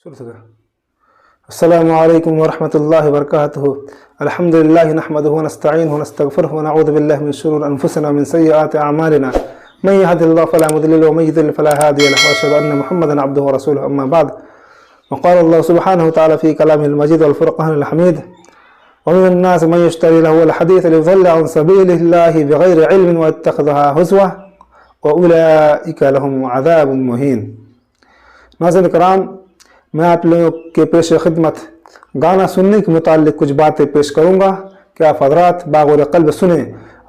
अस्सलामु अलैकुम वरहमतुल्लाहि वबरकातुहू। अल्हम्दुलिल्लाहि नहमदुहु व नस्तईनुहु व नस्तगफिरुहु व नऊज़ु बिल्लाहि मिन शुरूरि अनफुसिना व मिन सय्यिआति अअमालिना। मन यहदिल्लाहु फला मुदिल्ल लहु व मन युद्लिल फला हादिय लहु। व अशहदु अन्ना मुहम्मदन अब्दुहु व रसूलुहु। अम्मा बाद। वक़ाल अल्लाहु सुब्हानहु व तआला फ़ी कलामिहिल मजीद वल फ़ुरक़ानिल हमीद। व मिनन नासि मन यश्तरी लहुल हदीस लियुज़िल्ल अन सबीलिल्लाहि बिग़ैरि इल्मिन व यत्तख़िज़ुहा हुज़वा व उलाइका लहुम अज़ाबुन मुहीन। नाज़रीन कराम, मैं आप लोगों के पेश खिदमत गाना सुनने के मुताल्लिक कुछ बातें पेश करूँगा कि आप हज़रात बाग़ौर क़ल्ब सुने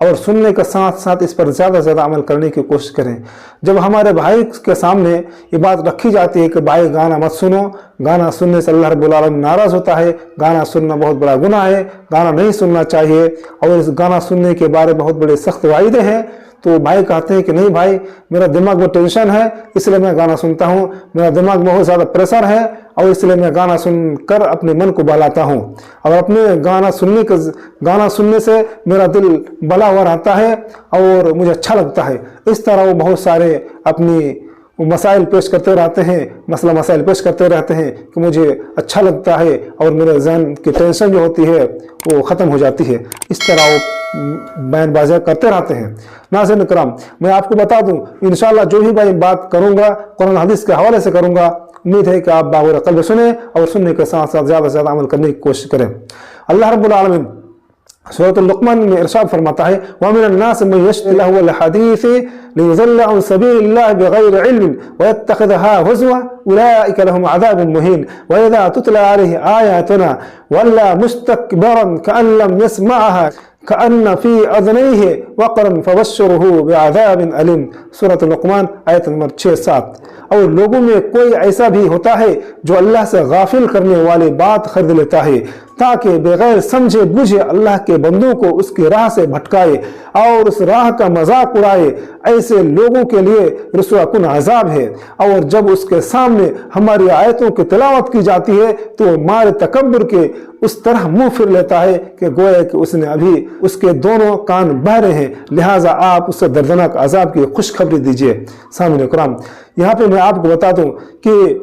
और सुनने के साथ साथ इस पर ज़्यादा से ज़्यादा अमल करने की कोशिश करें। जब हमारे भाई के सामने ये बात रखी जाती है कि भाई गाना मत सुनो, गाना सुनने से अल्लाह रब्बुल आलमीन नाराज़ होता है, गाना सुनना बहुत बड़ा गुनाह है, गाना नहीं सुनना चाहिए और इस गाना सुनने के बारे में बहुत बड़े सख्त वाइदे हैं, तो भाई कहते हैं कि नहीं भाई, मेरा दिमाग में टेंशन है इसलिए मैं गाना सुनता हूँ, मेरा दिमाग में बहुत ज़्यादा प्रेशर है और इसलिए मैं गाना सुनकर अपने मन को बहलाता हूँ और अपने गाना सुनने से मेरा दिल बला हुआ रहता है और मुझे अच्छा लगता है। इस तरह वो बहुत सारे अपनी मसाइल पेश करते रहते हैं, मसाइल पेश करते रहते हैं कि मुझे अच्छा लगता है और मेरे ज़हन की टेंशन जो होती है वो ख़त्म हो जाती है। इस तरह वो बयानबाज़ी करते रहते हैं। नाज़रीन कराम, मैं आपको बता दूं, इंशाअल्लाह जो भी मैं बात करूंगा कुरान हदीस के हवाले से करूंगा। उम्मीद है कि आप बाग़ौर क़ल्ब सुने और सुनने के साथ साथ ज़्यादा से ज़्यादा अमल करने की कोशिश करें। अल्लाह रब्बुल आलमीन सूरत लुक़मान में इरशाद फरमाता है, व मिनन नासि मन यश्तरी लहुल हदीस लियुज़िल्ल अन सबीलिल्लाहि बिग़ैरि इल्मिन व यत्तख़िज़ुहा हुज़वा उलाइका लहुम अज़ाबुन मुहीन व इज़ा तुतला अलैहि आयातुना वल्ला मुस्तकबिरन कअन लम यस्मअहा कअन्न फ़ी अज़नैहि वक़रन फ़बश्शिरहु बिअज़ाबिन अलीम। सूरत लुक़मान आयत नंबर 6-7। और लोगों में कोई ऐसा भी होता है जो अल्लाह से गाफिल करने वाली बात खरीद लेता है ताकि बगैर समझे बुझे अल्लाह के बंदों को उसकी राह से भटकाए और उस राह का मजाक उड़ाए। ऐसे लोगों के लिए रुसवाकुन अजाब है। और जब उसके सामने हमारी आयतों की तिलावत की जाती है तो मारे तकब्बुर के उस तरह मुंह फिर लेता है कि गोया कि उसने अभी उसके दोनों कान बह रहे हैं, लिहाजा आप उससे दर्दनाक अजाब की खुशखबरी दीजिए। सामने कुरान, यहाँ पे मैं आपको बता दूं कि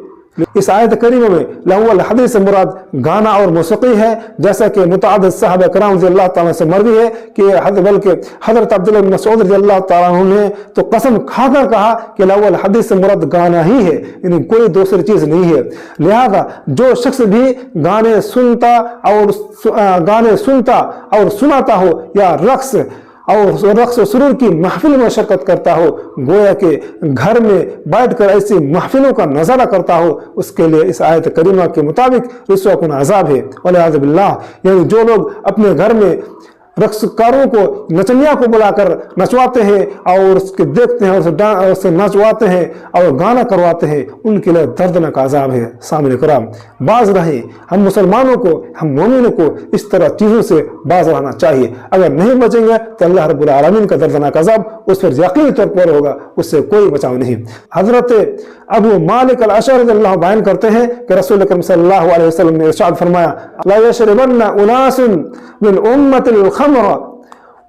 इस आयत करीम में लहुल हदीस से मुराद गाना और मौसीकी है, जैसा कि मुतअद्दिद सहाबा कराम रज़ियल्लाहु ताला से मरवी है कि बल्कि हज़रत अब्दुल्लाह बिन मसऊद रज़ियल्लाहु ताला अन्हु ने तो कसम खाकर कहा कि लहुल हदीस से मुराद गाना ही है, यानी कोई दूसरी चीज नहीं है। लिहाजा जो शख्स भी गाने सुनता और सुनाता हो या रक्स और सुरूर की महफिल में शिरकत करता हो, गोया के घर में बैठकर ऐसी महफिलों का नजारा करता हो, उसके लिए इस आयत करीमा के मुताबिक रुसवाकुन अजाब है। वलियाज़ बिल्लाह, यानी जो लोग अपने घर में रक्सकारों को, नचनिया को बुलाकर नचवाते हैं और उसके देखते हैं और उससे नचवाते हैं और गाना करवाते हैं, उनके लिए दर्दनाक अजाब है। सामने कराम, बाज रहे, हम मुसलमानों को, हम मोमिनों को इस तरह चीज़ों से बाज रहना चाहिए। अगर नहीं बचेंगे तो अल्लाह रब्बुल आलमीन का दर्दनाक अजाब उस पर यकीनी तौर पर होगा, उससे कोई बचाव नहीं। हजरत अबू मालिक अल-अशअरी रज़ियल्लाहु बयान करते हैं कि रसूल अकरम सल्लल्लाहु अलैहि वसल्लम ने इरशाद फरमाया, ला यशरबन्ना उनासुन मिन उम्मतिल खम्र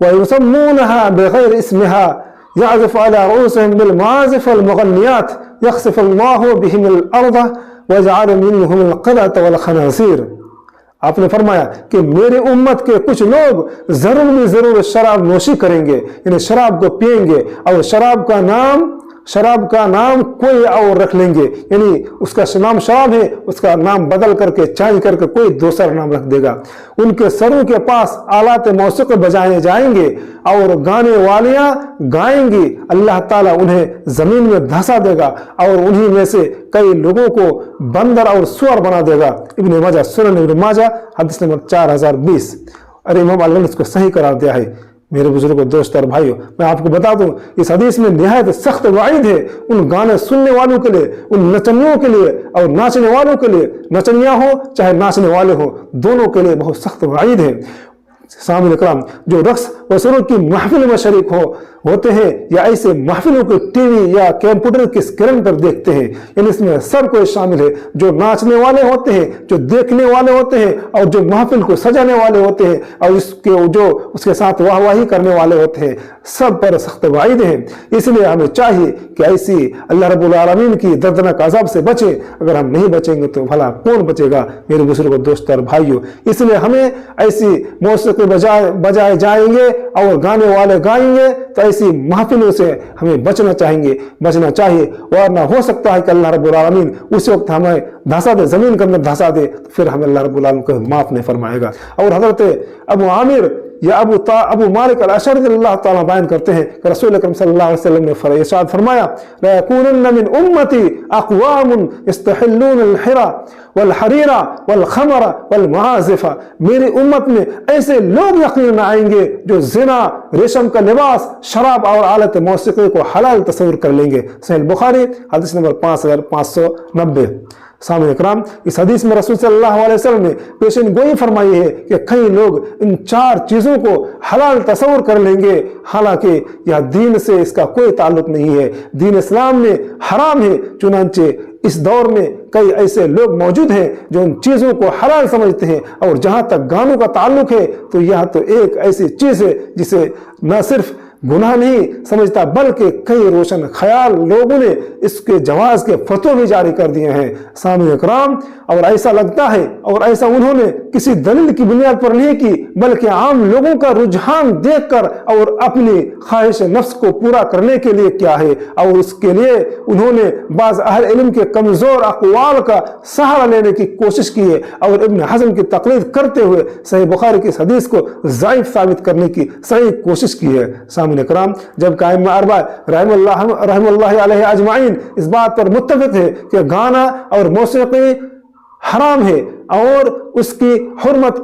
व युसम्मूनहा बिग़ैरि इस्मिहा यअज़िफ़ु अला रुऊसिहिम बिल मआज़िफ़ वल मुग़न्नियात यख़सिफ़ुल्लाहु बिहिमुल अर्ज़ व यजअलु मिनहुमुल क़िरदत वल खनाज़ीर। आपने फरमाया कि मेरे उम्मत के कुछ लोग जरूर शराब नोशी करेंगे, यानी शराब को पिएंगे और शराब का नाम कोई और रख लेंगे, यानी उसका नाम शराब है, उसका नाम बदल करके चेंज करके कोई दूसरा नाम रख देगा। उनके सरों के पास आलात मौसीक़ी बजाए जाएंगे और गाने वालियां गाएंगी। अल्लाह ताला उन्हें जमीन में धंसा देगा और उन्हीं में से कई लोगों को बंदर और सुअर बना देगा। इब्न माजा, सुनन इब्न माजा, हदीस नंबर 4020। अरे इमाम अल्लाह ने इसको सही करार दिया है। मेरे बुजुर्गों, दोस्त और भाइयों, मैं आपको बता दूं, इस हदीस में निहायत सख्त वाइद है उन गाने सुनने वालों के लिए, उन नचनियों के लिए और नाचने वालों के लिए। नचनिया हो चाहे नाचने वाले हो, दोनों के लिए बहुत सख्त वाइद है। सामने इकराम, जो रक्स व सुरूर की महफिल में शरीक होते हैं या ऐसे महफिलों को टीवी या कंप्यूटर के स्क्रीन पर देखते हैं, यानी इसमें सब कोई शामिल है। जो नाचने वाले होते हैं, जो देखने वाले होते हैं, और जो महफिल को सजाने वाले होते हैं, और इसके जो उसके साथ वाहवाही करने वाले होते हैं, सब पर सख्त वाइद है। इसलिए हमें चाहिए कि ऐसी अल्लाह रब्बुल आलमीन की दर्दनाक अज़ाब से बचे। अगर हम नहीं बचेंगे तो भला कौन बचेगा मेरे बुजुर्गों, दोस्तों और भाइयों। इसलिए हमें ऐसी मौसीकी बजाए जाएंगे और गाने वाले गाएंगे तो ऐसी महफिलों से हमें बचना चाहिए। वरना हो सकता है कि अल्लाह रब्बुल आलमीन उस वक्त हमें धंसा दे, जमीन के अंदर धंसा दे, तो फिर हमें अल्लाह रब्बुल आलमीन को माफ नहीं फरमाएगा। और हजरत अबू आमिर या अबू मालिक अल-अशअरी रज़ियल्लाहु ताला बयान करते हैं कि रसूल अकरम सल्लल्लाहु अलैहि वसल्लम ने इरशाद फरमाया, ला यकूनन्ना मिन उम्मती अक़वामुन यस्तहिल्लून अल-हिरा वल हरीरा वल खमरा वल मुआज़िफ़ा, मेरी उम्मत में ऐसे लोग यकीनन आएंगे जो जिना, रेशम का लिबास, शराब और आलत मौसीकी को हलाल तस्वुर कर लेंगे। सहीह बुखारी हदीस नंबर 5590। सामने इकराम, इस हदीस में रसूल सल्लल्लाहु अलैहि वसल्लम ने पेशन गोई फरमाई है कि कई लोग इन 4 चीजों को हलाल तस्वुर कर लेंगे, हालांकि यह दीन से इसका कोई ताल्लुक नहीं है, दीन इस्लाम में हराम है। चुनांचे इस दौर में कई ऐसे लोग मौजूद हैं जो उन चीजों को हलाल समझते हैं। और जहां तक गानों का ताल्लुक है तो यह तो एक ऐसी चीज है जिसे न सिर्फ गुनाह नहीं समझता बल्कि कई रोशन ख्याल लोगों ने इसके जवाज के फतवे भी जारी कर दिए हैं। सामने इकराम, और ऐसा लगता है, और ऐसा उन्होंने किसी दलील की बुनियाद पर नहीं की, बल्कि आम लोगों का रुझान देखकर और अपनी ख्वाहिश नफ्स को पूरा करने के लिए किया है। और उसके लिए उन्होंने बाज़ अहल इल्म के कमजोर अक़वाल का सहारा लेने की कोशिश की है और इब्न हज़म की तक़लीद करते हुए सही बुखारी की हदीस को ज़ईफ़ साबित करने की सही कोशिश की है। सामने इकराम, जब आइम्मा अरबा रहमतुल्लाहि अलैहि अजमाइन इस बात पर मुत्तफ़िक़ है कि गाना और मौसीकी हराम है और उसकी हुर्मत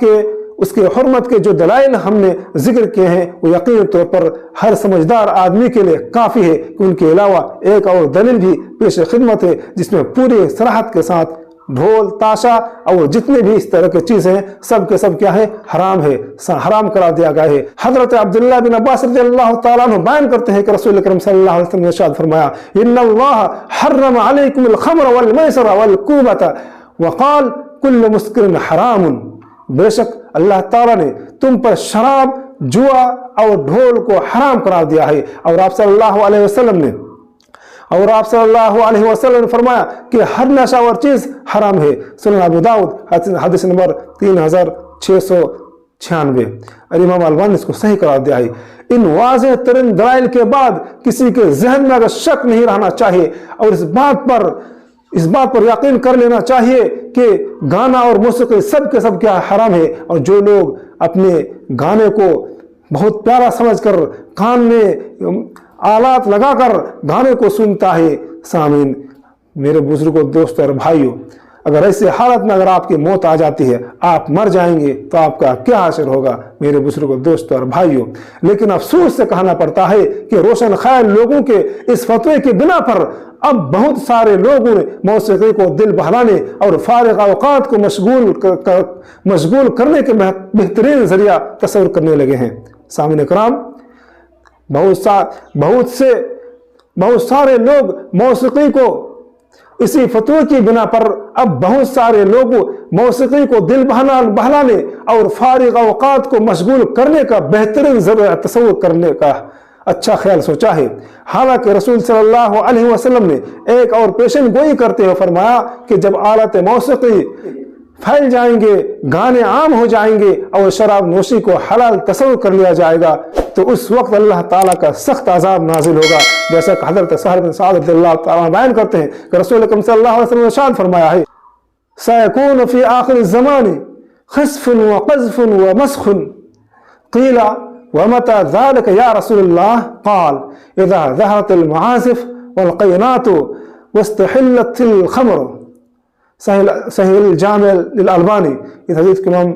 के जो दलाइल हमने जिक्र किए हैं वो यकीनी तौर पर हर समझदार आदमी के लिए काफ़ी है कि उनके अलावा एक और दलील भी पेश खिदमत है जिसमें पूरी सराहत के साथ ढोल, ताशा और जितने भी इस तरह के चीज हैं सब के सब क्या है, हराम है, हराम करा दिया गया है। हजरत अब्दुल्लाह बिन अब्बास रज़ियल्लाहु ताला अन्हु बयान करते हैं कि रसूल अकरम सल्लल्लाहु अलैहि वसल्लम ने इरशाद फरमाया, इन्नल्लाह हर्रम अलैकुमुल खम्र वल मैसर वल कुबता वक़ाल कुल्लु मुस्किरिन हरामुन, बेशक अल्लाह ताला ने तुम पर शराब, जुआ और ढोल को हराम करार दिया है। और आप सल्लल्लाहु अलैहि वसल्लम ने फरमाया कि हर नशावर चीज हराम है। सुनन अबू दाऊद हदीस नंबर 3696। और इमाम अलबानी इसको सही करार दिया है। इन वाज़ेह तरीन दलाइल के बाद किसी के जहन में अगर शक नहीं रहना चाहिए और इस बात पर यकीन कर लेना चाहिए कि गाना और मौसीकी सब के सब क्या हराम है। और जो लोग अपने गाने को बहुत प्यारा समझकर कान में आलात लगाकर गाने को सुनता है, सामीन मेरे बुजुर्गों, दोस्तों और भाइयों, अगर ऐसे हालत में अगर आपकी मौत आ जाती है, आप मर जाएंगे तो आपका क्या असर होगा मेरे बुजुर्गों, दोस्तों और भाइयों। लेकिन अफसोस से कहना पड़ता है कि रोशन ख्याल लोगों के इस फतवे के बिना पर अब बहुत सारे लोगों ने मौसीकी को दिल बहलाने और फारिग औकात को मशगूल करने के बेहतरीन जरिया तस्वर करने लगे हैं। सामने कराम, बहुत सारे लोग मौसीकी को इसी फतवे की बिना पर अब बहुत सारे लोग मौसीकी को दिल बहलाने और फारिग औकात को मशगूल करने का बेहतरीन जरिया तस्वर करने का अच्छा ख्याल सोचा है। हालांकि रसूल सल्लल्लाहु अलैहि वसल्लम ने एक और पेशन गोई करते हुए फरमाया कि जब आलत मौसीकी फैल जाएंगे, गाने आम हो जाएंगे और शराब नोशी को हलाल तस्वर कर लिया जाएगा तो उस वक्त अल्लाह ताला का सख्त अजाब नाजिल होगा। जैसा कि हज़रत सहल बिन सअद रज़ियल्लाहु ताला बयान करते हैं कि रसूल अकरम सल्लल्लाहु अलैहि वसल्लम ने इरशाद फरमाया है, सयकूनु फी आखिर ज़मानी खस्फुन व क़ज़्फुन व मस्खुन, क़ीला व मता ज़ालिका या रसूलल्लाह, क़ाल इज़ा ज़हरतिल मआज़िफ़ वल क़यनातु वस्तहिल्लतिल ख़म्र। सहीह जामे लिल अलबानी, इस हदीस के इमाम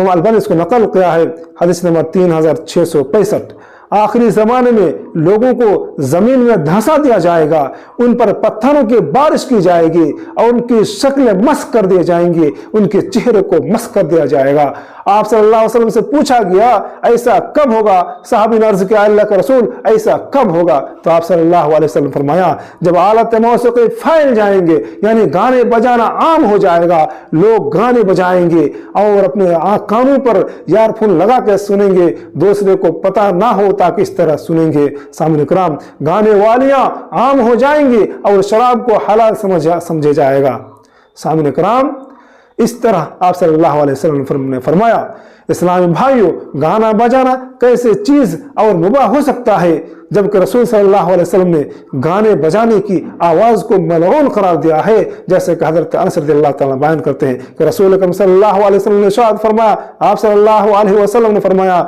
अलबानी इसको नकल किया है, हदीस नंबर 3665। आखिरी ज़माने में लोगों को ज़मीन में धंसा दिया जाएगा, उन पर पत्थरों की बारिश की जाएगी और उनकी शक्लें मस्क कर दी जाएंगी, उनके चेहरे को मस्क कर दिया जाएगा आप सल्लल्लाहु अलैहि वसल्लम से पूछा गया ऐसा कब होगा? सहाबी ने अर्ज किया अल्लाह के रसूल ऐसा कब होगा? तो आप सल्लल्लाहु अलैहि वसल्लम फरमाया जब आलत मौसीकी फैल जाएंगे, यानी गाने बजाना आम हो जाएगा, लोग गाने बजाएंगे और अपने कानों पर ईयरफोन लगा के सुनेंगे, दूसरे को पता ना हो ताकि इस तरह सुनेंगे। सामने कराम, गाने वालियां आम हो जाएंगी और शराब को हलाल समझे जाएगा। सामने कराम, इस तरह आप सल्लल्लाहु अलैहि वसल्लम ने फरमाया। इस्लामी भाइयों, गाना बजाना कैसे चीज और मुबाह हो सकता है, जबकि रसूल सल्लल्लाहु अलैहि वसल्लम ने गाने बजाने की आवाज को मलऊन करार दिया है। जैसे कि हजरत अनस रज़ियल्लाहु ताला बयान करते हैं कि रसूल अकरम सल्लल्लाहु अलैहि वसल्लम ने इरशाद फरमाया, आप सल्लल्लाहु अलैहि वसल्लम ने फरमाया,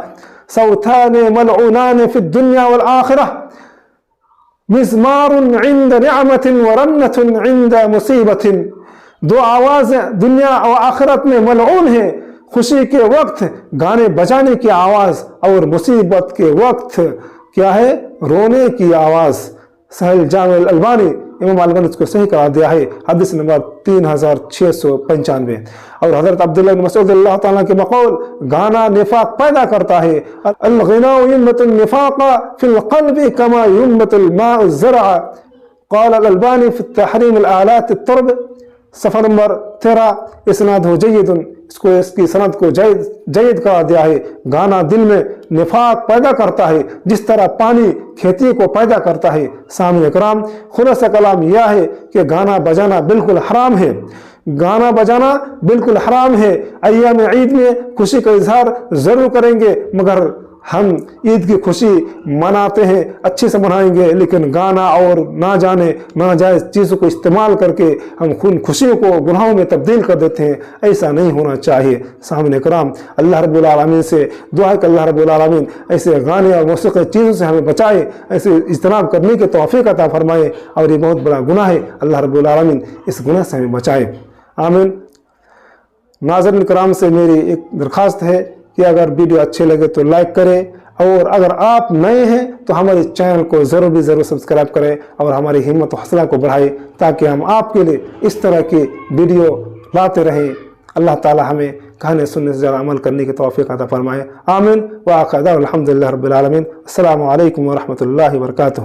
सौताने मलऊनाने फि दुनिया वल आखिरह, मिज़मारुन इंद निअमतिन व रन्नतुन इंद मुसीबतिन। दो आवाजें दुनिया और आखिरत में मलऊन है, खुशी के वक्त गाने बजाने की आवाज और मुसीबत के वक्त क्या है? रोने की आवाज। सहल जामिल अलबानी, इमाम अलबानी इसको सही करार दिया है, हदीस नंबर 3695। और हजरत अब्दुल्लाह बिन मसऊद रज़ियल्लाहु ताला के मक़ौल, गाना निफाक पैदा करता है। अल-ग़िनाउ युनबितुन निफाक़ फिल क़ल्बि कमा युनबितुल माउ ज़रअ। क़ाल अल-अलबानी फ़ी तहरीम अल-आलात अत-तर्ब, सफ़र नंबर 13, इसनाद हो जय्यदुन, इसको इसकी सनद को जयद करा दिया है। गाना दिल में निफाक पैदा करता है जिस तरह पानी खेती को पैदा करता है। सामने कराम, खुलासा कलाम यह है कि गाना बजाना बिल्कुल हराम है। गाना बजाना बिल्कुल हराम है। अय्याम ईद में खुशी का इजहार जरूर करेंगे, मगर हम ईद की खुशी मनाते हैं, अच्छे से मनाएंगे, लेकिन गाना और ना जाने नाजायज चीज़ों को इस्तेमाल करके हम खुशियों को गुनाहों में तब्दील कर देते हैं। ऐसा नहीं होना चाहिए। सामने कराम, अल्लाह रब्बुल आलमीन से दुआ है कि अल्लाह रब्बुल आलमीन ऐसे गाने और मौसीकी चीज़ों से हमें बचाए, ऐसे इज्तनाब करने की तौफीक अता फरमाए। और ये बहुत बड़ा गुनाह है, अल्लाह रब्बुल आलमीन इस गुनाह से हमें बचाए, आमीन। नाज़रीन कराम से मेरी एक दरख्वास्त है कि अगर वीडियो अच्छे लगे तो लाइक करें, और अगर आप नए हैं तो हमारे चैनल को ज़रूर सब्सक्राइब करें और हमारी हिम्मत और हौसला को बढ़ाएं, ताकि हम आपके लिए इस तरह की वीडियो लाते रहें। अल्लाह ताला हमें कहने सुनने से ज़्यादा अमल करने की तौफीक अता फरमाए, आमीन। व आखिर दाअवाना अल्हम्दुलिल्लाहि रब्बिल आलमीन। अस्सलामु अलैकुम व रहमतुल्लाहि व बरकातुहू।